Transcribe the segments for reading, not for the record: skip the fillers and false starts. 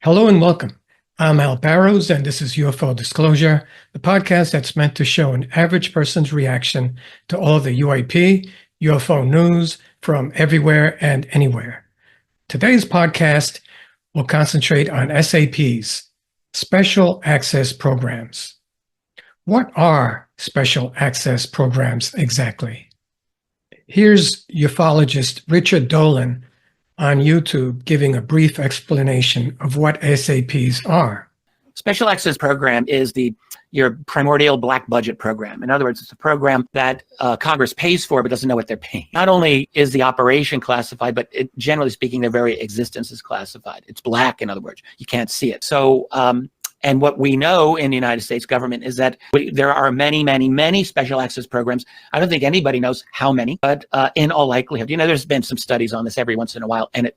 Hello and welcome. I'm Al Barrows, and this is UFO Disclosure, the podcast that's meant to show an average person's reaction to all the UAP, UFO news from everywhere and anywhere. Today's podcast will concentrate on SAPs, Special Access Programs. What are Special Access Programs exactly? Here's ufologist Richard Dolan on YouTube giving a brief explanation of what SAPs are. Special Access Program is your primordial black budget program. In other words, it's a program that Congress pays for but doesn't know what they're paying. Not only is the operation classified, but generally speaking, their very existence is classified. It's black, in other words. You can't see it. So, and what we know in the United States government is that there are many, many, many special access programs. I don't think anybody knows how many, but in all likelihood, there's been some studies on this every once in a while. And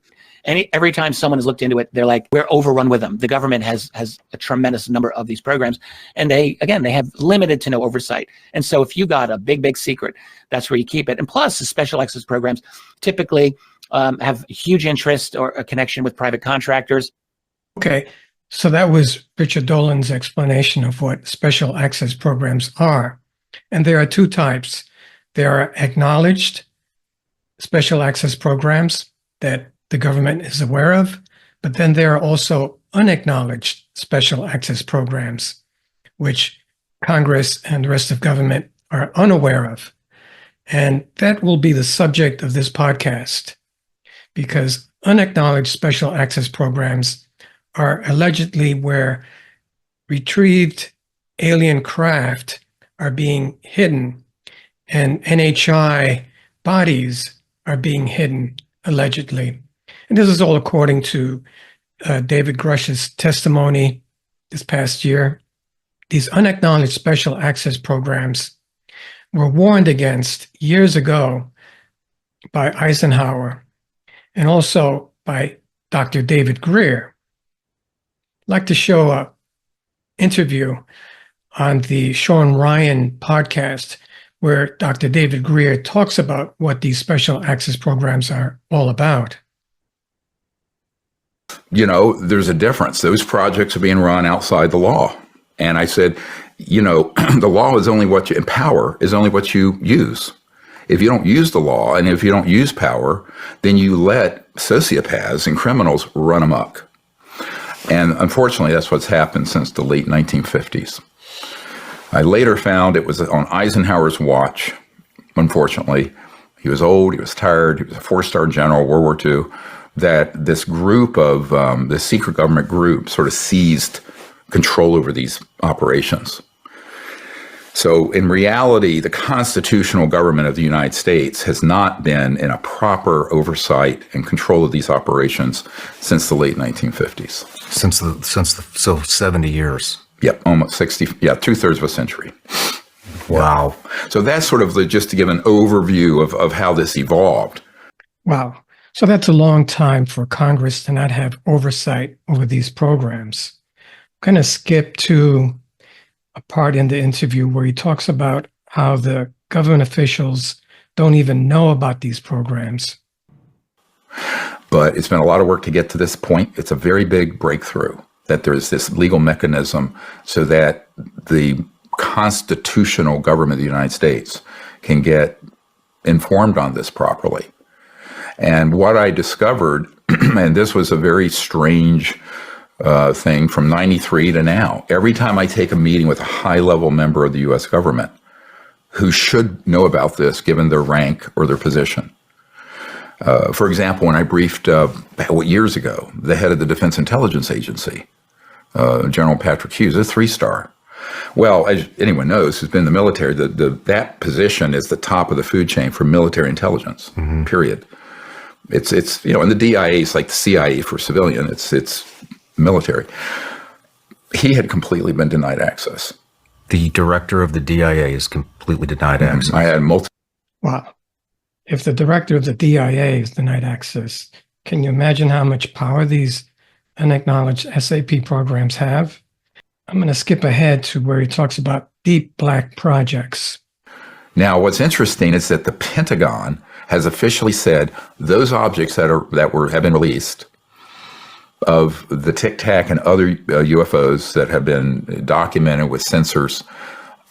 every time someone has looked into it, they're like, we're overrun with them. The government has a tremendous number of these programs. And they have limited to no oversight. And so if you got a big, big secret, that's where you keep it. And plus, the special access programs typically have huge interest or a connection with private contractors. Okay. So that was Richard Dolan's explanation of what special access programs are. And there are two types. There are acknowledged special access programs that the government is aware of, but then there are also unacknowledged special access programs, which Congress and the rest of government are unaware of. And that will be the subject of this podcast, because unacknowledged special access programs are allegedly where retrieved alien craft are being hidden and NHI bodies are being hidden, allegedly. And this is all according to David Grusch's testimony this past year. These unacknowledged special access programs were warned against years ago by Eisenhower and also by Dr. David Greer. I'd like to show an interview on the Sean Ryan podcast where Dr. David Greer talks about what these special access programs are all about. There's a difference. Those projects are being run outside the law. And I said, the law is only what you, and power is only what you use. If you don't use the law and if you don't use power, then you let sociopaths and criminals run amok. And unfortunately, that's what's happened since the late 1950s. I later found it was on Eisenhower's watch, unfortunately. He was old, he was tired, he was a four-star general, World War II, that this group of, this secret government group sort of seized control over these operations. So in reality, the constitutional government of the United States has not been in a proper oversight and control of these operations since the late 1950s. So 70 years. Yep, almost 60. Yeah, 2/3 of a century. Wow. So that's sort of just to give an overview of how this evolved. Wow. So that's a long time for Congress to not have oversight over these programs. I'm going to skip to a part in the interview where he talks about how the government officials don't even know about these programs. But it's been a lot of work to get to this point. It's a very big breakthrough that there's this legal mechanism so that the constitutional government of the United States can get informed on this properly. And what I discovered, and this was a very strange thing from 93 to now, every time I take a meeting with a high-level member of the U.S. government who should know about this given their rank or their position. For example, when I briefed years ago, the head of the Defense Intelligence Agency, General Patrick Hughes, a 3-star. Well, as anyone knows who's been in the military, that position is the top of the food chain for military intelligence, period. It's and the DIA is like the CIA for civilian. It's military. He had completely been denied access. The director of the DIA is completely denied access. I had multiple. Wow. If the director of the DIA is denied access, can you imagine how much power these unacknowledged SAP programs have? I'm going to skip ahead to where he talks about deep black projects. Now, what's interesting is that the Pentagon has officially said those objects that have been released of the Tic Tac and other UFOs that have been documented with sensors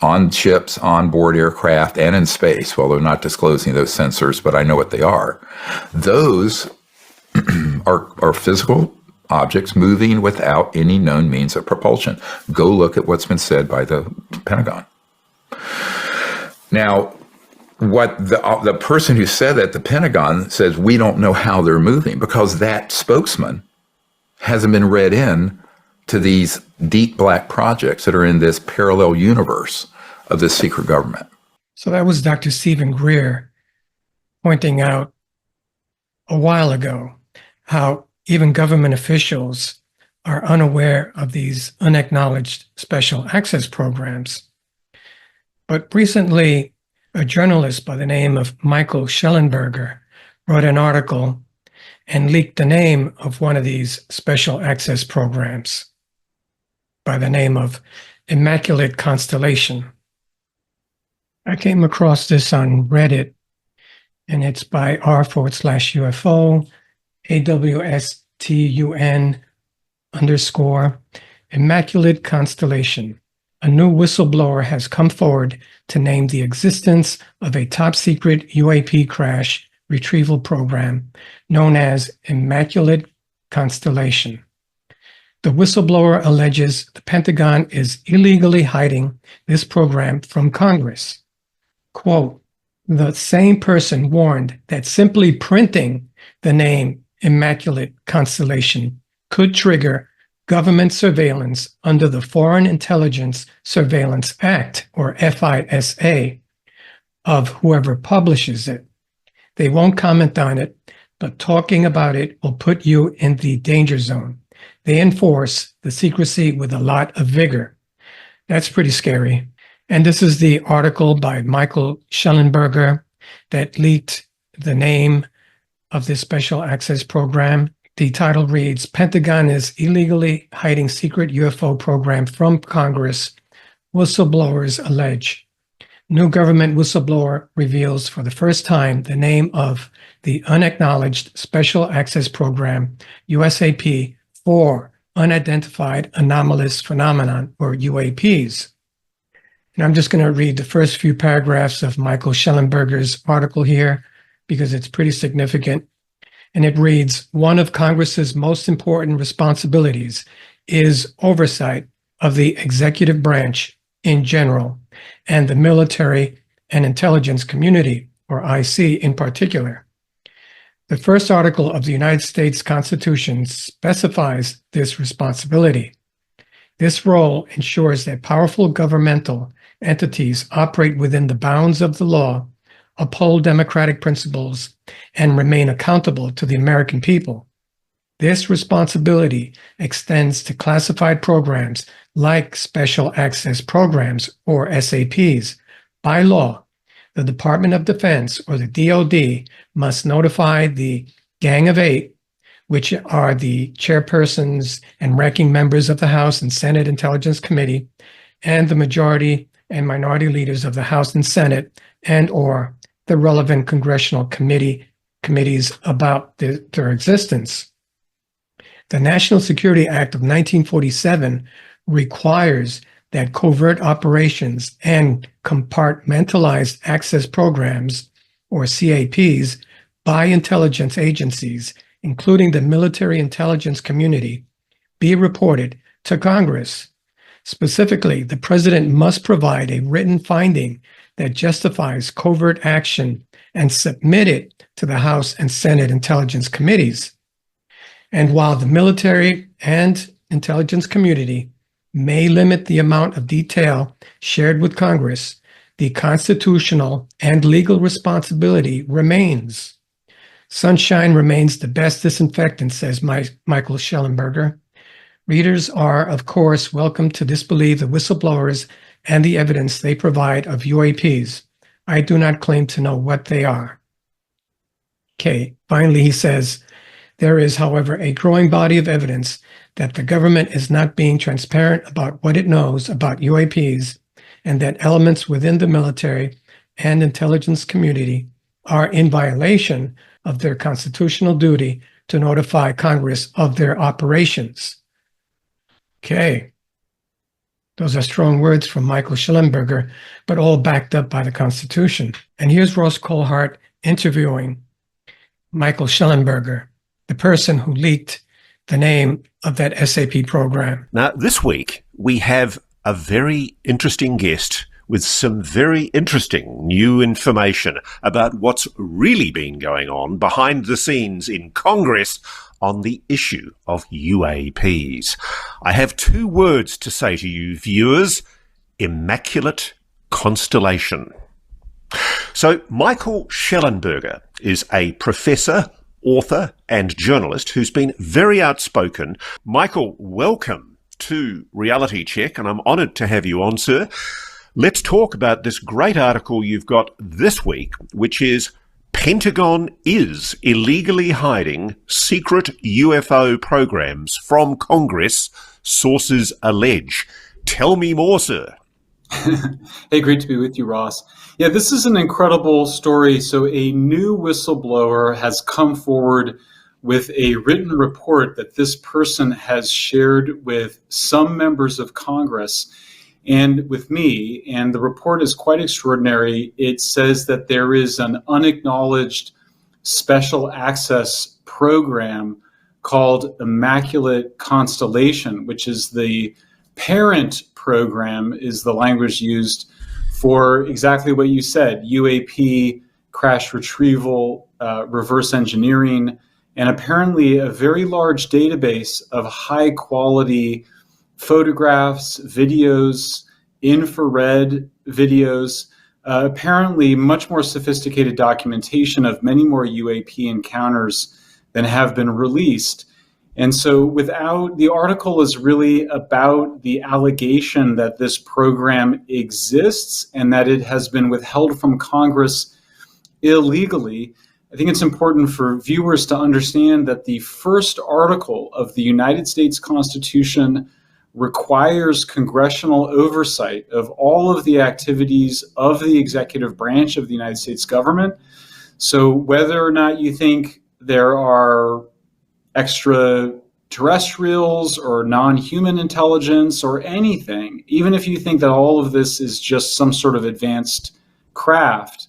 on ships, on board aircraft, and in space. Well, they're not disclosing those sensors, but I know what they are. Those are physical objects moving without any known means of propulsion. Go look at what's been said by the Pentagon. Now, what the person who said that, the Pentagon, says we don't know how they're moving because that spokesman hasn't been read in to these deep black projects that are in this parallel universe of this secret government. So that was Dr. Stephen Greer pointing out a while ago how even government officials are unaware of these unacknowledged special access programs. But recently, a journalist by the name of Michael Schellenberger wrote an article and leaked the name of one of these special access programs by the name of Immaculate Constellation. I came across this on Reddit, and it's by r/UFO AWSTUN_ Immaculate Constellation. A new whistleblower has come forward to name the existence of a top-secret UAP crash retrieval program known as Immaculate Constellation. The whistleblower alleges the Pentagon is illegally hiding this program from Congress. Quote, the same person warned that simply printing the name Immaculate Constellation could trigger government surveillance under the Foreign Intelligence Surveillance Act, or FISA, of whoever publishes it. They won't comment on it, but talking about it will put you in the danger zone. They enforce the secrecy with a lot of vigor. That's pretty scary. And this is the article by Michael Schellenberger that leaked the name of this special access program. The title reads, Pentagon is illegally hiding secret UFO program from Congress. Whistleblowers allege. New government whistleblower reveals for the first time the name of the unacknowledged special access program, USAP, for unidentified anomalous phenomenon, or UAPs. And I'm just going to read the first few paragraphs of Michael Schellenberger's article here because it's pretty significant. And it reads, one of Congress's most important responsibilities is oversight of the executive branch in general and the military and intelligence community, or IC in particular. The first article of the United States Constitution specifies this responsibility. This role ensures that powerful governmental entities operate within the bounds of the law, uphold democratic principles, and remain accountable to the American people. This responsibility extends to classified programs like Special Access Programs, or SAPs. By law, the Department of Defense, or the DoD, must notify the Gang of Eight, which are the chairpersons and ranking members of the House and Senate Intelligence Committee, and the majority and minority leaders of the House and Senate, and or the relevant congressional committees about their existence. The National Security Act of 1947 requires that covert operations and compartmentalized access programs, or CAPs, by intelligence agencies, including the military intelligence community, be reported to Congress. Specifically, the president must provide a written finding that justifies covert action and submit it to the House and Senate intelligence committees. And while the military and intelligence community may limit the amount of detail shared with Congress, the constitutional and legal responsibility remains. Sunshine remains the best disinfectant, says Michael Schellenberger. Readers are, of course, welcome to disbelieve the whistleblowers and the evidence they provide of UAPs. I do not claim to know what they are. Okay, finally he says, there is, however, a growing body of evidence that the government is not being transparent about what it knows about UAPs, and that elements within the military and intelligence community are in violation of their constitutional duty to notify Congress of their operations. Okay. Those are strong words from Michael Schellenberger, but all backed up by the Constitution. And here's Ross Coulthart interviewing Michael Schellenberger, the person who leaked the name of that SAP program. Now, this week, we have a very interesting guest with some very interesting new information about what's really been going on behind the scenes in Congress on the issue of UAPs. I have two words to say to you viewers: Immaculate, Constellation. So Michael Schellenberger is a professor, author and journalist who's been very outspoken. Michael, welcome to Reality Check, and I'm honoured to have you on, sir. Let's talk about this great article you've got this week, which is Pentagon is illegally hiding secret UFO programs from Congress, sources allege. Tell me more, sir. Hey, great to be with you, Ross. Yeah, this is an incredible story. So a new whistleblower has come forward with a written report that this person has shared with some members of Congress and with me, and the report is quite extraordinary. It says that there is an unacknowledged special access program called Immaculate Constellation, which is the parent program, is the language used for exactly what you said: UAP, crash retrieval, reverse engineering, and apparently a very large database of high quality photographs, videos, infrared videos, apparently much more sophisticated documentation of many more UAP encounters than have been released. And so the article is really about the allegation that this program exists and that it has been withheld from Congress illegally. I think it's important for viewers to understand that the first article of the United States Constitution requires congressional oversight of all of the activities of the executive branch of the United States government. So whether or not you think there are extraterrestrials or non-human intelligence or anything, even if you think that all of this is just some sort of advanced craft,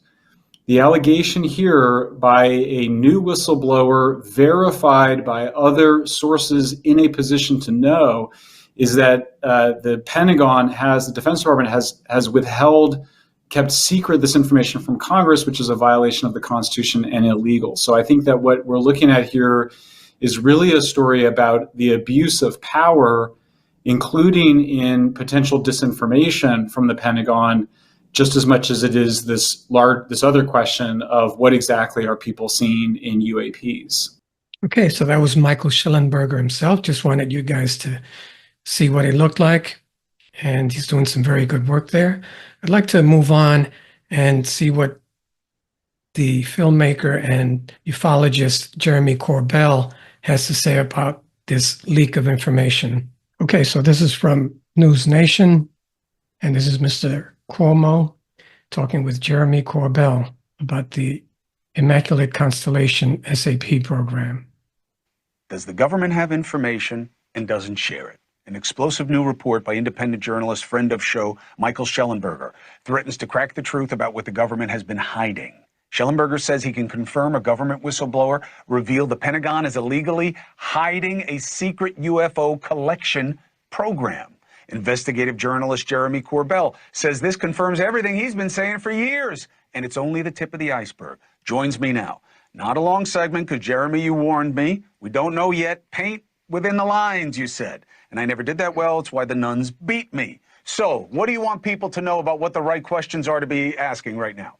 the allegation here by a new whistleblower verified by other sources in a position to know is that the Pentagon the Defense Department has withheld, kept secret this information from Congress, which is a violation of the Constitution and illegal. So I think that what we're looking at here is really a story about the abuse of power, including in potential disinformation from the Pentagon, just as much as it is this other question of what exactly are people seeing in UAPs. Okay, so that was Michael Schellenberger himself. Just wanted you guys to see what he looked like, and he's doing some very good work there. I'd like to move on and see what the filmmaker and ufologist Jeremy Corbell has to say about this leak of information. Okay, so this is from News Nation, and this is Mr. Cuomo talking with Jeremy Corbell about the Immaculate Constellation SAP program. Does the government have information and doesn't share it? An explosive new report by independent journalist, friend of show, Michael Schellenberger, threatens to crack the truth about what the government has been hiding. Schellenberger says he can confirm a government whistleblower revealed the Pentagon is illegally hiding a secret UFO collection program. Investigative journalist Jeremy Corbell says this confirms everything he's been saying for years, and it's only the tip of the iceberg. Joins me now. Not a long segment, because Jeremy, you warned me. We don't know yet. Paint within the lines, you said. And I never did that well. It's why the nuns beat me. So what do you want people to know about what the right questions are to be asking right now?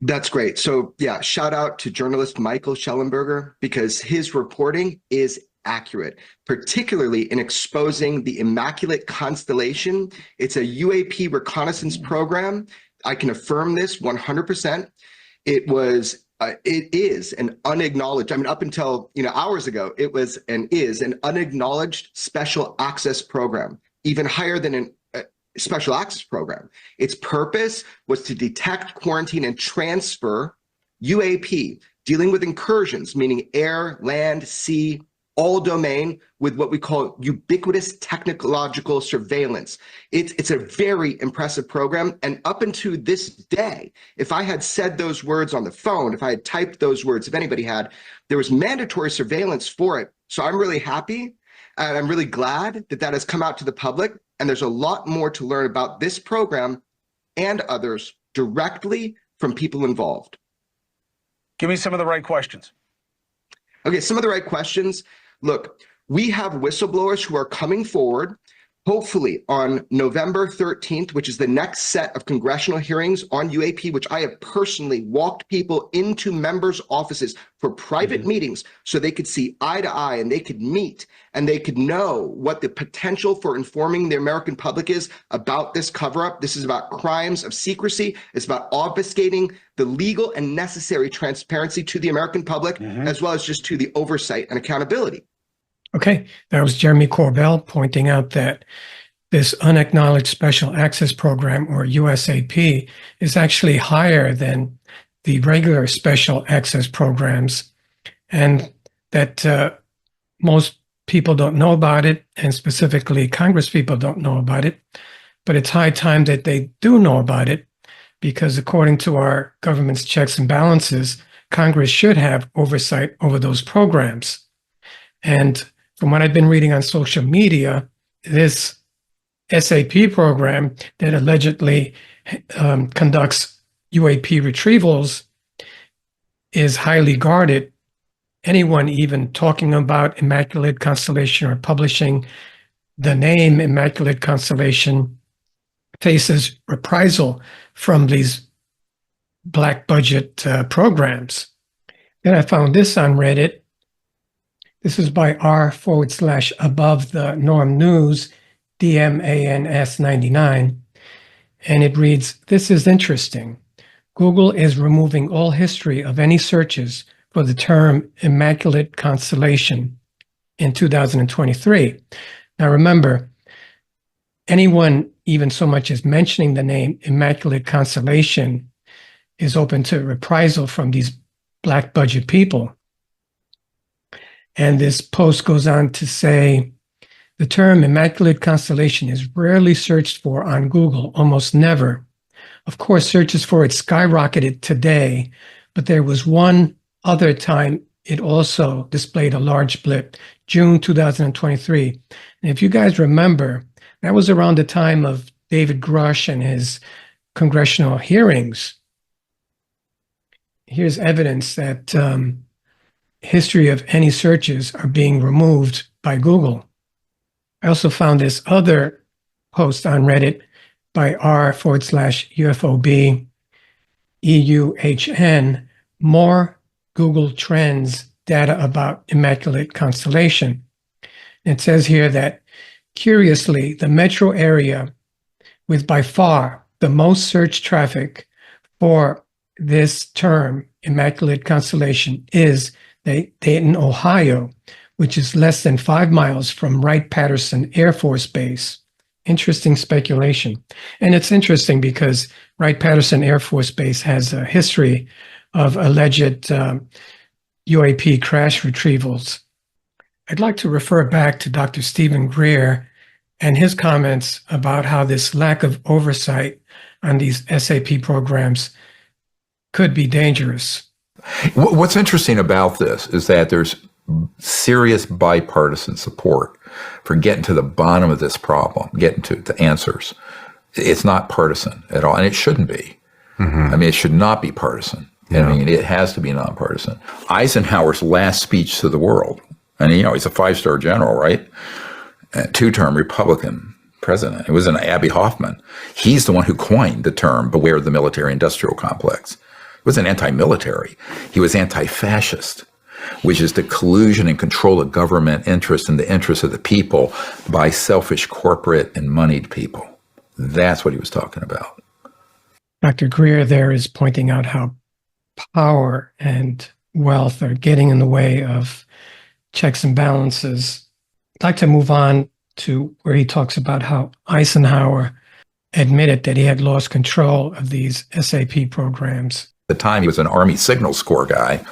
That's great. So yeah, shout out to journalist Michael Schellenberger, because his reporting is accurate, particularly in exposing the Immaculate Constellation. It's a UAP reconnaissance program. I can affirm this 100%. It is an unacknowledged, up until hours ago, it was and is an unacknowledged special access program, even higher than a special access program. Its purpose was to detect, quarantine, and transfer UAP, dealing with incursions, meaning air, land, sea, all domain, with what we call ubiquitous technological surveillance. It's a very impressive program. And up until this day, if I had said those words on the phone, if I had typed those words, if anybody had, there was mandatory surveillance for it. So I'm really happy and I'm really glad that that has come out to the public. And there's a lot more to learn about this program and others directly from people involved. Give me some of the right questions. Okay, some of the right questions. Look, we have whistleblowers who are coming forward, hopefully on November 13th, which is the next set of congressional hearings on UAP, which I have personally walked people into members' offices for private meetings so they could see eye to eye and they could meet and they could know what the potential for informing the American public is about this cover-up. This is about crimes of secrecy. It's about obfuscating the legal and necessary transparency to the American public, as well as just to the oversight and accountability. Okay, that was Jeremy Corbell pointing out that this unacknowledged special access program, or USAP, is actually higher than the regular special access programs, and that most people don't know about it, and specifically Congress people don't know about it. But it's high time that they do know about it, because according to our government's checks and balances, Congress should have oversight over those programs. And from what I've been reading on social media, this SAP program that allegedly conducts UAP retrievals is highly guarded. Anyone even talking about Immaculate Constellation or publishing the name Immaculate Constellation faces reprisal from these black budget programs. Then I found this on Reddit. This is by r/above the norm news, DMANS99. And it reads, "This is interesting. Google is removing all history of any searches for the term Immaculate Constellation in 2023. Now remember, anyone even so much as mentioning the name Immaculate Constellation is open to reprisal from these black budget people." And this post goes on to say, "The term Immaculate Constellation is rarely searched for on Google, almost never. Of course, searches for it skyrocketed today, but there was one other time it also displayed a large blip, June 2023. And if you guys remember, that was around the time of David Grusch and his congressional hearings. Here's evidence that history of any searches are being removed by Google. I also found this other post on Reddit by r/UFOB EUHN, more Google Trends data about Immaculate Constellation. It says here that, curiously, the metro area with by far the most search traffic for this term, Immaculate Constellation, is Dayton, Ohio, which is less than 5 miles from Wright-Patterson Air Force Base. Interesting speculation. And it's interesting because Wright-Patterson Air Force Base has a history of alleged UAP crash retrievals. I'd like to refer back to Dr. Stephen Greer and his comments about how this lack of oversight on these SAP programs could be dangerous. What's interesting about this is that there's serious bipartisan support for getting to the bottom of this problem, getting to the answers. It's not partisan at all, and it shouldn't be. I mean, it should not be partisan. I mean, it has to be nonpartisan. Eisenhower's last speech to the world, and he's a 5-star general, right? A 2-term Republican president. It was an Abbie Hoffman. He's the one who coined the term "beware of the military-industrial complex." He wasn't anti-military. He was anti-fascist, which is the collusion and control of government interests in the interests of the people by selfish corporate and moneyed people. That's what he was talking about. Dr. Greer there is pointing out how power and wealth are getting in the way of checks and balances. I'd like to move on to where he talks about how Eisenhower admitted that he had lost control of these SAP programs. At the time, he was an Army Signal Corps guy,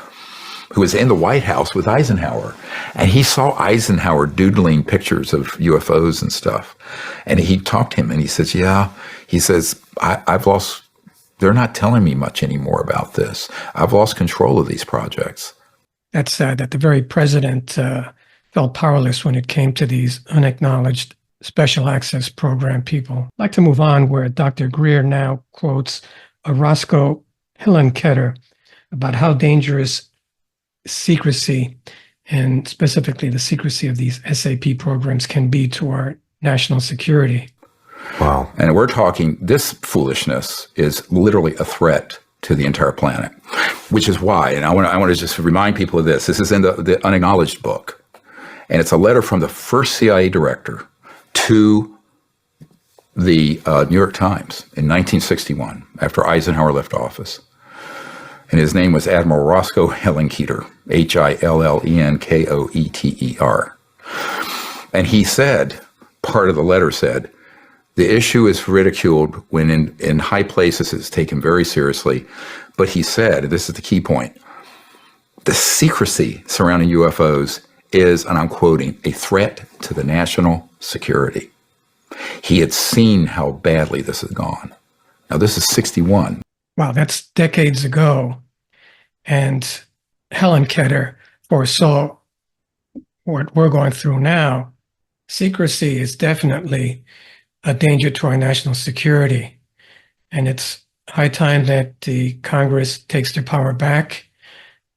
who was in the White House with Eisenhower. And he saw Eisenhower doodling pictures of UFOs and stuff. And he talked to him and he says, yeah, he says, I've lost, they're not telling me much anymore about this. I've lost control of these projects. That's sad that the very president felt powerless when it came to these unacknowledged special access program people. I'd like to move on where Dr. Greer now quotes a Roscoe Hillenkoetter about how dangerous secrecy, and specifically the secrecy of these SAP programs, can be to our national security. Wow. And we're talking, this foolishness is literally a threat to the entire planet, which is why, and I want to just remind people of this. This is in the Unacknowledged book, and it's a letter from the first CIA director to the New York Times in 1961, after Eisenhower left office. And his name was Admiral Roscoe Hillenkoetter, Hillenkoetter. And he said, part of the letter said, the issue is ridiculed when in high places it's taken very seriously. But he said, this is the key point, the secrecy surrounding UFOs is, and I'm quoting, a threat to the national security. He had seen how badly this had gone. Now, this is 61. Wow, that's decades ago. And Hillenkoetter foresaw what we're going through now. Secrecy is definitely a danger to our national security. And it's high time that the Congress takes their power back.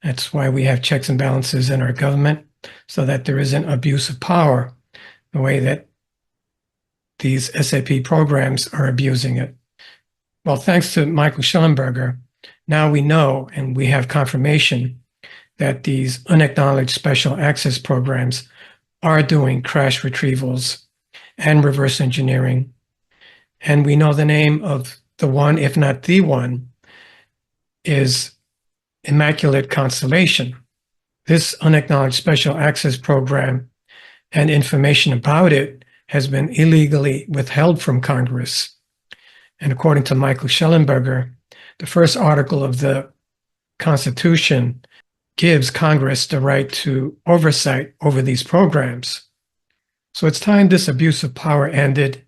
That's why we have checks and balances in our government, so that there isn't abuse of power the way that these SAP programs are abusing it. Well, thanks to Michael Schellenberger, now we know and we have confirmation that these unacknowledged special access programs are doing crash retrievals and reverse engineering. And we know the name of the one, if not the one, is Immaculate Constellation. This unacknowledged special access program and information about it has been illegally withheld from Congress. And according to Michael Schellenberger, the first article of the Constitution gives Congress the right to oversight over these programs. So it's time this abuse of power ended,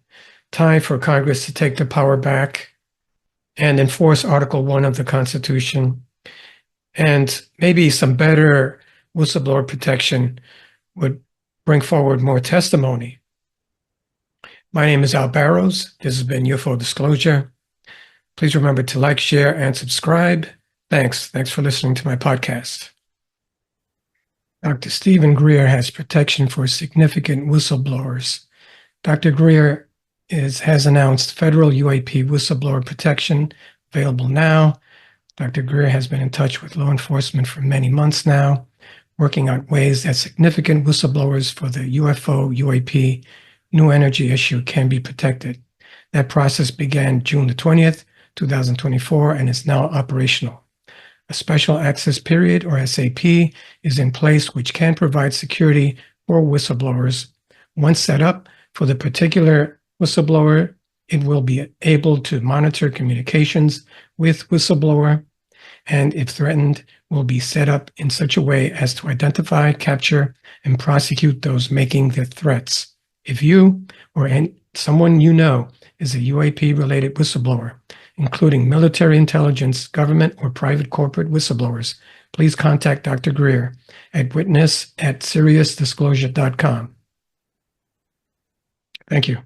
time for Congress to take the power back and enforce Article 1 of the Constitution, and maybe some better whistleblower protection would bring forward more testimony. My name is Al Barrows. This has been UFO Disclosure. Please remember to like, share, and subscribe. Thanks. Thanks for listening to my podcast. Dr. Stephen Greer has protection for significant whistleblowers. Dr. Greer has announced federal UAP whistleblower protection available now. Dr. Greer has been in touch with law enforcement for many months now, working on ways that significant whistleblowers for the UFO UAP new energy issue can be protected. That process began June the 20th, 2024, and is now operational. A special access period, or SAP, is in place which can provide security for whistleblowers. Once set up for the particular whistleblower, it will be able to monitor communications with whistleblower, and if threatened, will be set up in such a way as to identify, capture, and prosecute those making the threats. If you or someone you know is a UAP-related whistleblower, including military intelligence, government, or private corporate whistleblowers, please contact Dr. Greer at witness@SiriusDisclosure.com. Thank you.